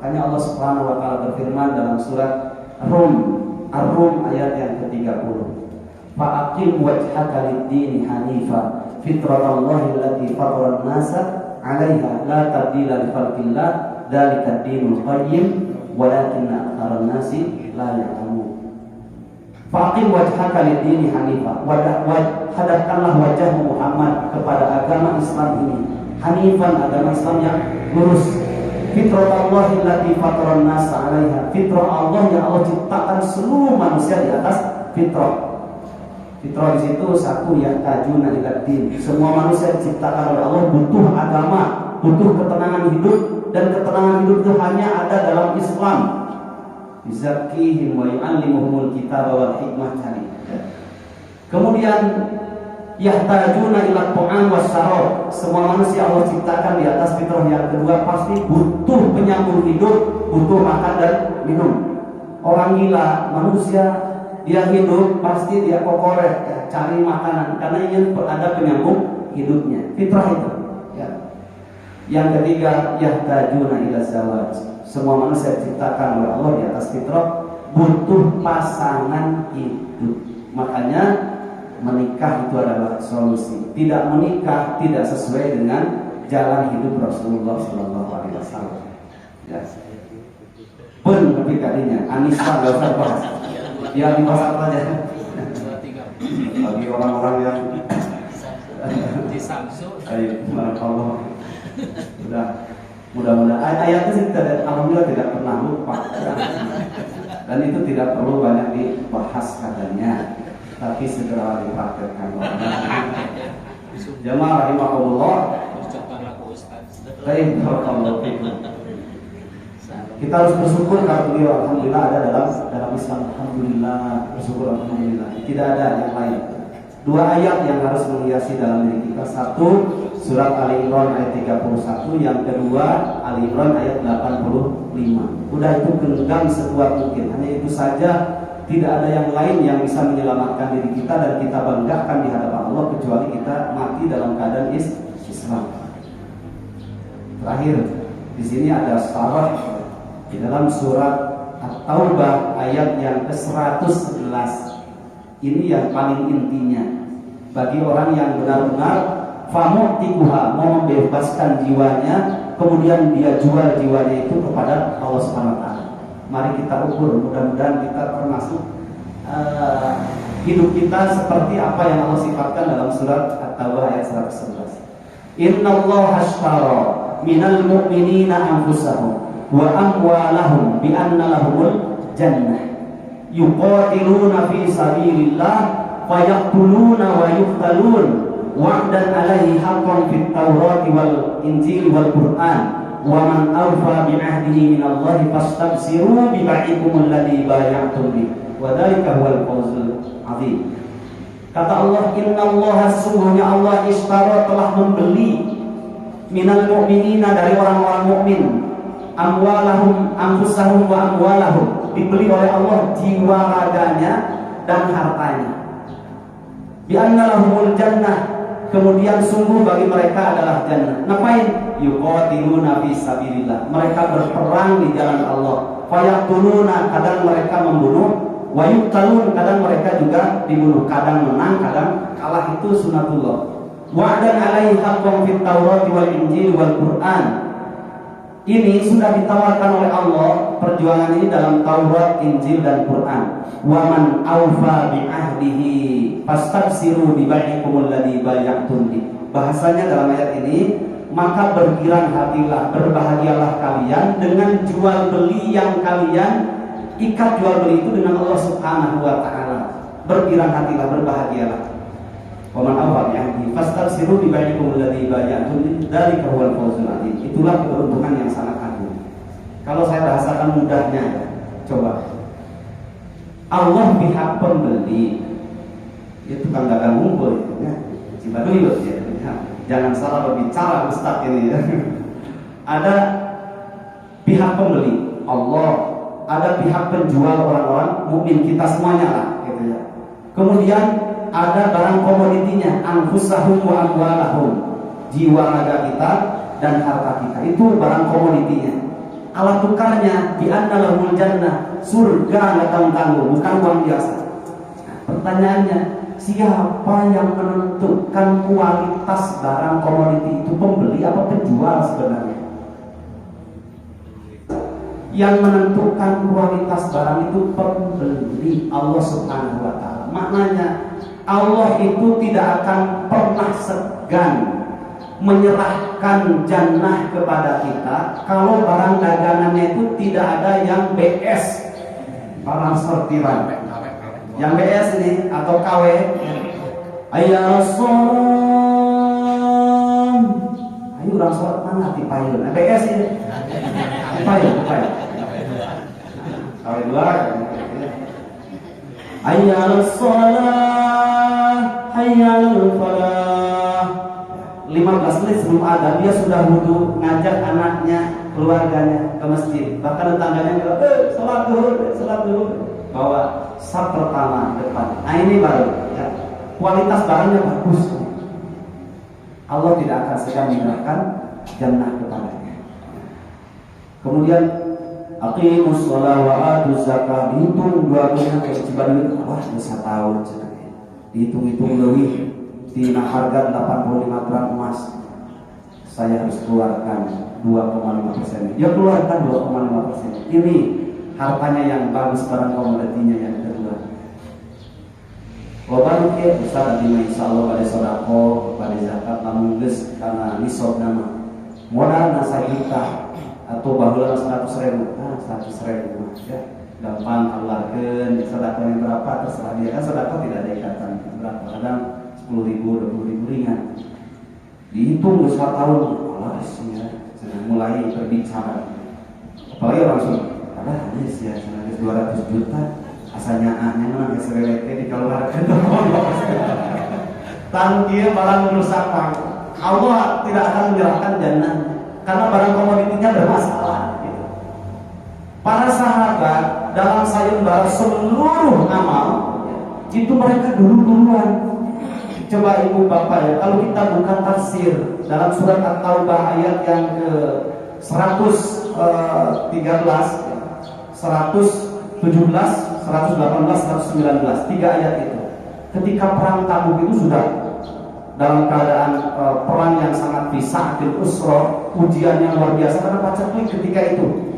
Makanya Allah Subhanahu wa taala berfirman dalam surat Ar-Rum ayat yang ke-30. Fa'aqim wajhaka lid-dini hanifa fitratallahi allati fatara an-nasa 'alaiha la tabdila li khalqillah dzalika ad-dinul qayyim walakinna aktsaran nasi la ya'lamun. Fa'aqim wajhaka lid-dini hanifa, hadapkanlah wajahmu Muhammad kepada agama Islam ini, hanifan, agama Islam yang lurus. Fitratallahi allati fatara an-nasa 'alaiha, fitrah Allah yang Allah ciptakan seluruh manusia di atas fitrah. Fitrah di situ satu, ya tajuna ila din. Semua manusia diciptakan oleh Allah butuh agama, butuh ketenangan hidup, dan ketenangan hidup itu hanya ada dalam Islam. Yuzakkihim wa yu'allimuhumul kitaba wal hikmah. Kemudian yahtajuna ila ta'am wasyarab. Semua manusia Allah ciptakan di atas fitrah yang kedua, pasti butuh penyambung hidup, butuh makan dan minum. Orang gila, manusia dia hidup pasti dia kokorek, ya, cari makanan karena ingin ada penyambung hidupnya. Fitrah itu. Ya. Yang ketiga, yahtajuna ila zawaj. Semua manusia diciptakan oleh Allah di atas fitrah butuh pasangan hidup. Makanya menikah itu adalah solusi. Tidak menikah tidak sesuai dengan jalan hidup Rasulullah SAW. Ya. Pun lebih kalinya Anissa gak usah bahas. Ya di pasar saja. Bagi orang-orang yang di Samsu. Ayo, Allah. Mudah-mudahan ayatnya sih alhamdulillah tidak pernah lupa. Dan itu tidak perlu banyak dibahas katanya, tapi segera dipraktekkan. Jamaah rahimakumullah. Baik, barakallahu fikum. Kita harus bersyukur karena beliau alhamdulillah ada dalam Islam. Alhamdulillah, bersyukur alhamdulillah. Tidak ada yang lain. Dua ayat yang harus menghiasi dalam diri kita. Satu, surat Ali Imran ayat 31. Yang kedua, Ali Imran ayat 85. Udah itu genggam sekuat mungkin. Hanya itu saja. Tidak ada yang lain yang bisa menyelamatkan diri kita dan kita banggakan di hadapan Allah kecuali kita mati dalam keadaan Islam. Terakhir, di sini ada syarah di dalam surat At-Taubah ayat yang ke-111. Ini yang paling intinya bagi orang yang benar-benar famu'tikuha, mau membebaskan jiwanya, kemudian dia jual jiwanya itu kepada Allah Subhanahu wa taala. Mari kita ukur, mudah-mudahan kita termasuk hidup kita seperti apa yang Allah sifatkan dalam surat At-Taubah ayat 111. Innallaha ashtara minal mu'minina anfusahum wa amwalahum bi anna lahumul jannah yuqatiluna fi sabilillah fayaqtuluna wa yuqtalun wa'dan 'alaihi haqqan fit Taurati wal Injili wal Qur'an wa man awfa bi 'ahdihi minallahi fastabsiru bi bai'ikum alladhi bay'atum bi wa dzalika huwal fawzul 'adzim. Kata Allah, innallaha, sesungguhnya Allah ishtara, telah membeli minal mu'minina, dari orang-orang mukmin, amwalahum anfusahum wa amwalahum, dibeli oleh Allah jiwa raganya dan hartanya. Bi anna lahumul jannah, kemudian sungguh bagi mereka adalah jannah. Ngapain? Yuqatiluna fi sabilillah, mereka berperang di jalan Allah. Fayaqtuluna, kadang mereka membunuh, wa yuqtalun, kadang mereka juga dibunuh, kadang menang, kadang kalah. Itu sunatullah. Wa'dan 'alaihi haqqan fit Taurati wal Injili wal Qur'an. Ini sudah ditawarkan oleh Allah, perjuangan ini dalam Taurat, Injil dan Quran. Wa man awfa bi ahdihi fastabsiru bi bai'ikum alladhi bay'atum bi. Bahasanya dalam ayat ini, maka bergirang hatilah, berbahagialah kalian dengan jual beli yang kalian ikat jual beli itu dengan Allah Subhanahu wa taala. Bergirang hatilah, berbahagialah. Wa man awfa bi ahdihi fastabsiru bi bai'ikum alladhi bay'atum bi, dzalika huwal fawzul 'adzim. Itulah keberuntungan yang sangat agung. Kalau saya bahasakan mudahnya, coba. Allah pihak pembeli, itu tukang dagang ngumpul ya. Cibaduyut ya. Jangan salah berbicara Ustaz ini ya. Ada pihak pembeli, Allah, ada pihak penjual, orang-orang mukmin, kita semuanya lah gitu ya. Kemudian ada barang komoditinya, anfusahum wa amwalahum, jiwa raga kita dan harta kita, itu barang komoditinya. alat tukarnya di anna lahul jannah, surga nggak tanggung-tanggung, bukan uang biasa. Nah, pertanyaannya, siapa yang menentukan kualitas barang komoditi itu, pembeli apa penjual sebenarnya? Yang menentukan kualitas barang itu pembeli, Allah Subhanahu wa Ta'ala. Maknanya Allah itu tidak akan pernah segan menyerahkan jannah kepada kita kalau barang dagangannya itu tidak ada yang BS, barang sortiran. Yang BS ini atau KW, ayo sholat, ayo orang sholat mana dipayun, BS ini dipayun KW 2, ayo sholat, ayo falah. 15 menit sebelum ada dia sudah wudhu, ngajak anaknya, keluarganya ke masjid. Bahkan tetangganya bilang, sholat dulu, bawa saf pertama depan. Nah ini baru ya, kualitas barangnya bagus. Allah tidak akan segan menyerahkan jannah kepadanya. Kemudian aqimus shalah wa atuz zakah, dihitung dua-duanya kewajiban itu. Wah, 1 tahun dihitung-hitung lebih. Di harga 85 gram emas saya harus keluarkan 2,5%. Ya keluarkan 2,5%. Ini hartanya yang bagus, barang komoditinya yang kedua. Wabaru ke besar di insyaallah pada sedekah, pada zakat, namun geus karena nisab nama. Modal nasa kita atau baheula 100.000. 100.000 ya. Gampang keluarkan sedekah yang berapa terserah dia, kan sedekah tidak ada ikatan berapa. Kadang 10.000, 20.000 ringan. Dihitung 2 tahun, Allah ya, sudah mulai berbicara. Apalagi orang Sunda, ada habis ya, 200 juta, asalnya aneh nang SWT dikeluarkan. Tangkir barang merusak Pak. Allah tidak akan menyerahkan jannah karena barang komoditinya bermasalah. Gitu. Para sahabat dalam sayembara seluruh amal itu mereka duluan. Coba ibu bapak ya, kalau kita bukan tafsir dalam surat At-Taubah ayat yang ke 113, 117, 118, 119, 3 ayat itu. Ketika perang Tabuk itu sudah dalam keadaan perang yang sangat pisah, usra, ujiannya luar biasa karena paceklik ketika itu.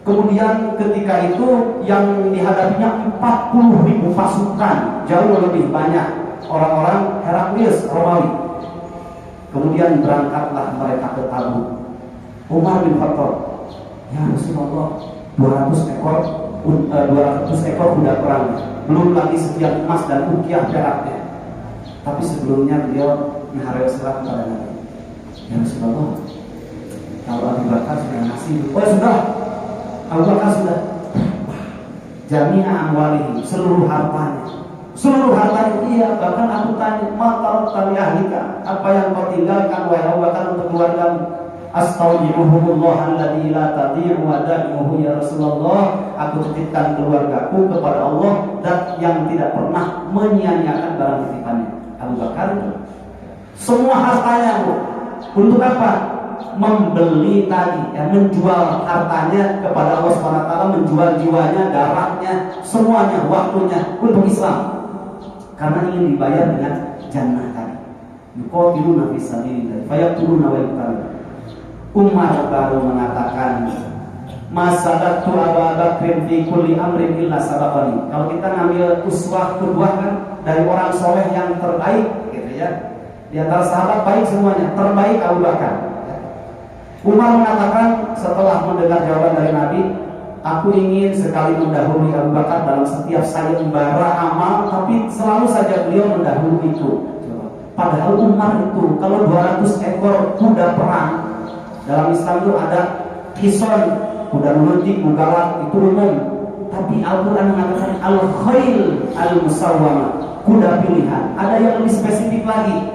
Kemudian ketika itu yang dihadapinya 40.000 pasukan, jauh lebih banyak orang-orang Heraklius Romawi. Kemudian berangkatlah mereka ke Tabuk. Umar bin Khattab, ya Rasulullah, 200 ekor kuda perang, belum lagi sekian emas dan ukiah peraknya. Tapi sebelumnya beliau menghargai salam kepada Nabi. Ya Rasulullah, kalau Abu Bakar sudah ngasih, sudah, Abu Bakar sudah jami'a amwalihi, seluruh hartanya. Seluruh harta dia, bahkan aku tanya, maka kali ahlika, apa yang kau tinggalkan wahai Abu Bakar untuk keluargamu? Astaudi'uhumullah alladzi la tadhi'u wada'imuhu ya Rasulullah. Aku titipkan keluargaku kepada Allah dan yang tidak pernah menyia-nyiakan barang titipannya. Abu Bakar itu semua hartanya untuk apa? Membeli tadi, ya, menjual hartanya kepada Allah SWT, menjual jiwanya, darahnya, semuanya, waktunya untuk Islam. Karena ingin dibayar dengan jannah tadi. Yuqatiluna fi sabilillah, fayaqtuluna wa yuqtaluna. Umar baru mengatakan, "Masadatu Abu Bakr fi kulli amrin illa sabaqani." Kalau kita ngambil uswah kedua kan dari orang soleh yang terbaik, gitu ya. Di antara sahabat baik semuanya, terbaik Abu Bakar. Umar mengatakan setelah mendengar jawaban dari Nabi, aku ingin sekali mendahului Abu Bakar dalam setiap sayembara amal, tapi selalu saja beliau mendahuluiku. Padahal Umar itu, kalau 200 ekor kuda perang, dalam Islam itu ada kison, kuda luncik, mugalak, itu umum. Tapi Al-Quran mengatakan al-khail al-musawwamah, kuda pilihan. Ada yang lebih spesifik lagi,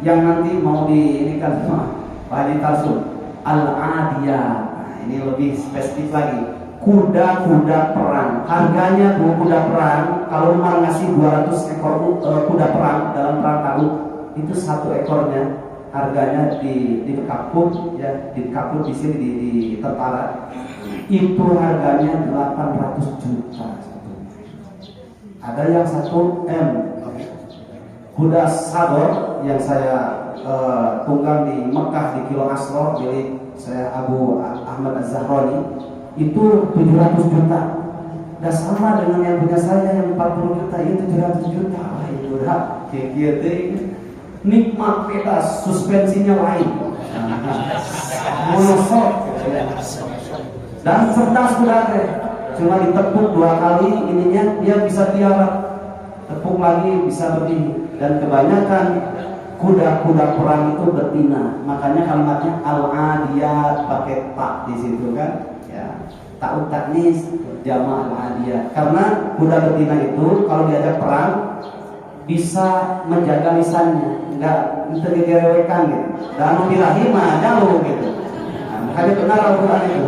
yang nanti mau diinikan sama Pak Haji Tarsul, al-adiyah. Nah, ini lebih spesifik lagi. Kuda-kuda perang, harganya kuda perang. Kalau Umar ngasih 200 ekor kuda perang dalam perang Tabuk, itu 1 ekornya harganya di kapuk ya, di kapuk di sini di tentara itu harganya 800 juta. Ada yang 1 M. Kuda sador yang saya tunggang di Mekah di Kilo Asro milik saya Abu Ahmad Az-Zahrani itu 700 juta. Dan sama dengan yang punya saya yang 40 juta itu 700 juta. Itu udah kayak nikmat beda, suspensinya lain. Monosok. Dan cerdas kuda teh. Cuma ditepuk 2 kali ininya dia bisa tiarap. Tepuk lagi bisa berdiri. Dan kebanyakan kuda-kuda perang itu betina, makanya kalimatnya al-adiyat pakai tak di situ kan, ya tak taknis jama' al-adiyat. Karena kuda betina itu kalau diajak perang bisa menjaga lisannya, nggak digerewekan gitu. Dan birahi mah jauh gitu. Nah, makanya benar Al-Quran itu.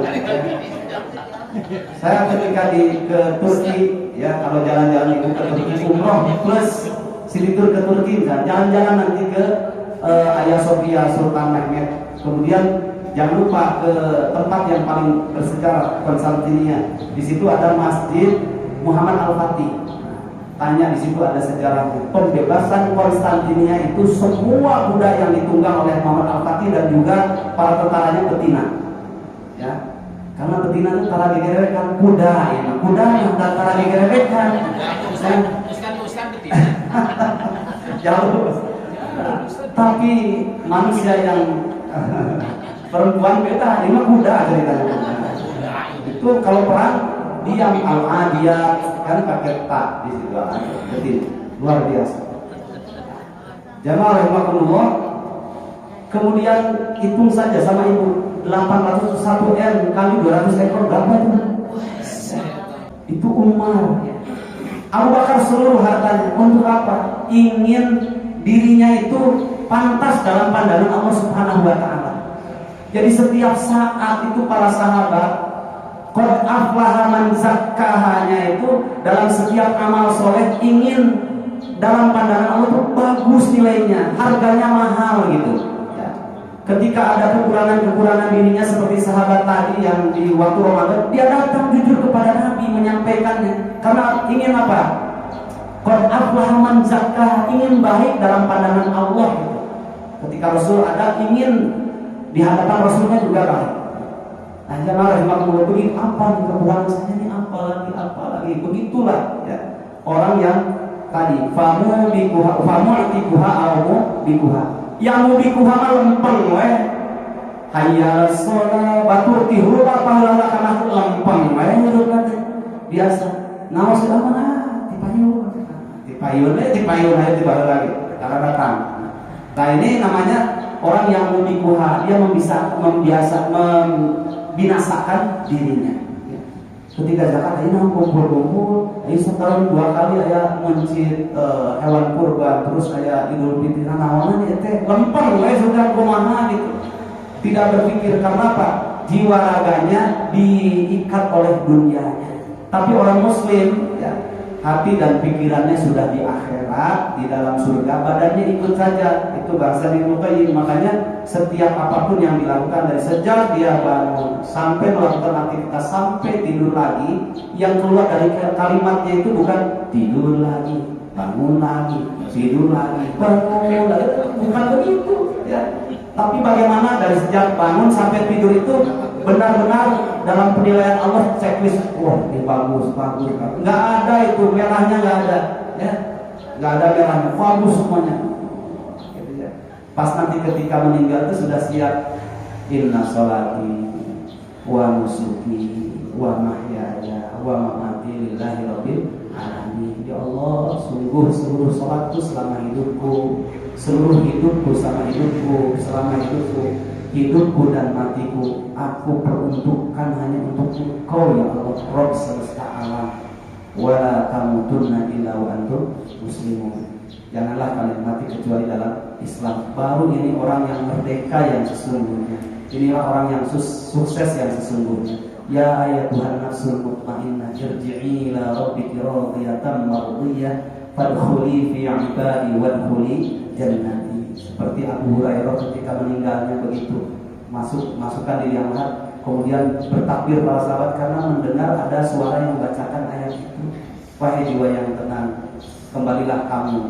Saya ketika ke Turki, ya kalau jalan-jalan itu ke Turki umroh plus silitur ke Turki, jalan-jalan nanti ke Hagia Sophia Sultan Mehmet. Kemudian jangan lupa ke tempat yang paling bersejarah, Konstantinia. Di situ ada Masjid Muhammad Al-Fatih. Tanya di situ ada sejarahnya. Pembebasan Konstantinia itu semua kuda yang ditunggang oleh Muhammad Al-Fatih dan juga para tentaranya betina. Ya. Karena betina itu tara digerewekan kuda, ya. Kuda yang tara digerewekan. Uskan betina. Jauh. Tapi manusia yang perempuan beda, ini mah kuda ceritanya. Itu kalau perang diam al-adiyat kan pakai tak di situ. Jadi luar biasa. Jamaah rahimakumullah. Kemudian hitung saja sama ibu 801 M kali 200 ekor berapa itu? Itu Umar. Abu Bakar seluruh hartanya untuk apa? Ingin dirinya itu pantas dalam pandangan Allah Subhanahu wa taala. Jadi setiap saat itu para sahabat qad aflaha man zakkahanya itu dalam setiap amal soleh ingin dalam pandangan Allah itu bagus nilainya, harganya mahal gitu. Ya. Ketika ada kekurangan-kekurangan dirinya seperti sahabat tadi yang di waktu Ramadan, dia datang jujur kepada Nabi menyampaikannya karena ingin apa? Qad aflaha man zakkah, ingin baik dalam pandangan Allah. Ketika Rasul ada ingin di hadapan Rasulnya juga baik. Nah, jemaah rahimakumullah, begini apa nih kekurangan saya ini, apa lagi begitulah ya. Orang yang tadi famu atikuha aumu bikuha. Yang mubikuha mah lempeng we. Hayya sholat batur tihru apa heula kana lempeng we nyurutna teh. Biasa. Naon sudah mana? Dipayun aja dibawa lagi. Karena datang. Nah, ini namanya orang yang mubikuha, dia membinasakan dirinya. Ketika zakat ini kumpul-kumpul, ini setahun 2 kali aya mencit hewan kurban, terus aya Idul Fitri naonan ya teh lempeng we sudah kumaha gitu. Tidak berpikir karena apa? Jiwa raganya diikat oleh dunianya. Tapi orang muslim ya, hati dan pikirannya sudah di akhirat, di dalam surga, badannya ikut saja. Itu bahasa Ibnu Qayyim. Makanya setiap apapun yang dilakukan dari sejak dia bangun sampai melakukan aktivitas sampai tidur lagi, yang keluar dari kalimatnya itu bukan tidur lagi, bangun lagi, tidur lagi, bangun lagi, bukan begitu ya. Tapi bagaimana dari sejak bangun sampai tidur itu benar-benar dalam penilaian Allah checklist, wah ini bagus, nggak ada itu merahnya, nggak ada ya, nggak ada merahnya, bagus semuanya gitu ya. Pas nanti ketika meninggal itu sudah siap, inna sholati wa nusuki wa mahyaya wa mamati lillahi rabbil alamin. Ya Allah, sungguh seluruh sholatku selama hidupku, seluruh hidupku selama hidupku dan matiku aku peruntukkan hanya untuk Engkau ya Allah, Rabb semesta alam. Wala tamutunna illa wa antum muslimun. Janganlah kalian mati kecuali dalam Islam. Baru ini orang yang merdeka yang sesungguhnya. Inilah orang yang sukses yang sesungguhnya. Ya ayyatuhan nafsul mutmainnah irji'i ila rabbiki radiyatan mardiyah fadkhuli fi 'ibadi wadkhuli jannati. Seperti Abu Hurairah ketika meninggalnya begitu masukkan diri yang lahat, kemudian bertakbir para sahabat karena mendengar ada suara yang membacakan ayat itu. Wahai jiwa yang tenang, kembalilah kamu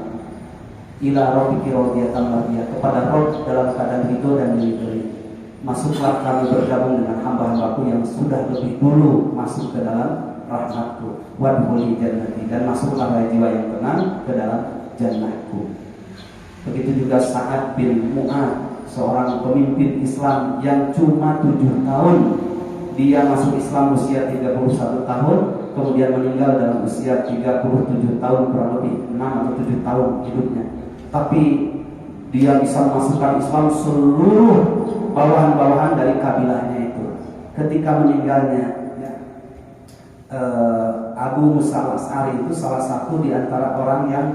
ila rabbiki radiyatan mardiyah, kepada Rabb dalam keadaan ridho dan diridhoi. Masuklah kamu bergabung dengan hamba-hambaku yang sudah lebih dulu masuk ke dalam rahmatku. Wadkhuli jannati, dan masuklah wahai jiwa yang tenang ke dalam jannahku. Begitu juga Sa'ad bin Mu'adz, seorang pemimpin Islam yang cuma 7 tahun. Dia masuk Islam usia 31 tahun, kemudian meninggal dalam usia 37 tahun, kurang lebih 6 atau 7 tahun hidupnya. Tapi dia bisa memasukkan Islam seluruh bawahan-bawahan dari kabilahnya itu. Ketika meninggalnya Abu Musa al-Asy'ari itu salah satu di antara orang yang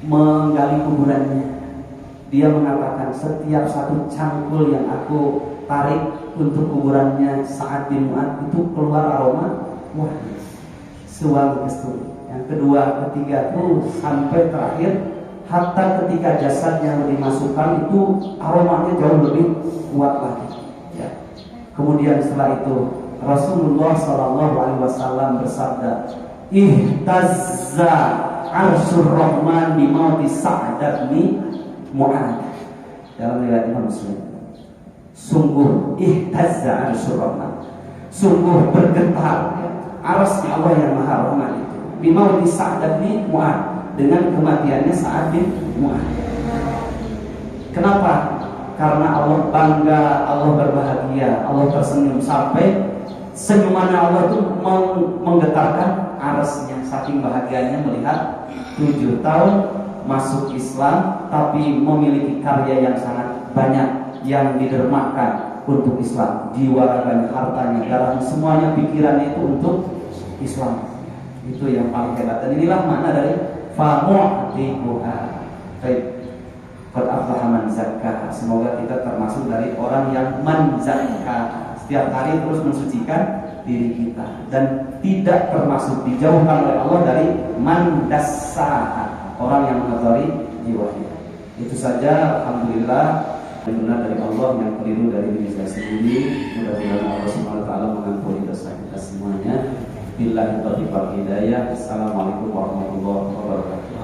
menggali kuburannya. Dia mengatakan, setiap satu cangkul yang aku tarik untuk kuburannya Sa'ad bin Mu'adz itu keluar aroma wangi, sewangi kesturi. Yang kedua, ketiga terus sampai terakhir, hatta ketika jasadnya dimasukkan itu aromanya jauh lebih kuat lagi. Ya. Kemudian setelah itu Rasulullah SAW bersabda, ihtazza arsyur rahman bimauti Sa'ad bin Mu'adz. Dalam riwayat Imam Muslim, sungguh ihtazza arsyur rahman, sungguh bergetar arsy Allah yang Maha Rahman itu bimauti Sa'ad bin Mu'adz, dengan kematiannya Sa'ad bin Mu'adz. Kenapa? Karena Allah bangga, Allah berbahagia, Allah tersenyum, sampai senyumannya Allah itu menggetarkan arsy-Nya, saking bahagianya melihat 7 tahun masuk Islam tapi memiliki karya yang sangat banyak yang didermakan untuk Islam. Jiwa raganya, hartanya, darahnya, semuanya, pikirannya itu untuk Islam. Itu yang paling hebat. Dan inilah makna dari famu'tiquha. Baik. Qad aflaha man zakkaha. Semoga kita termasuk dari orang yang menzakkaha, setiap hari terus mensucikan diri kita, dan tidak termasuk dijauhkan oleh Allah dari man dassaha, orang yang mengotori jiwanya. Itu saja, alhamdulillah. Benar dari Allah, yang keliru dari diri saya sendiri. Mudah-mudahan Allah Subhanahu wa taala mengampuni dosa kita semuanya. Billahi taufiq wal hidayah. Assalamualaikum warahmatullahi wabarakatuh.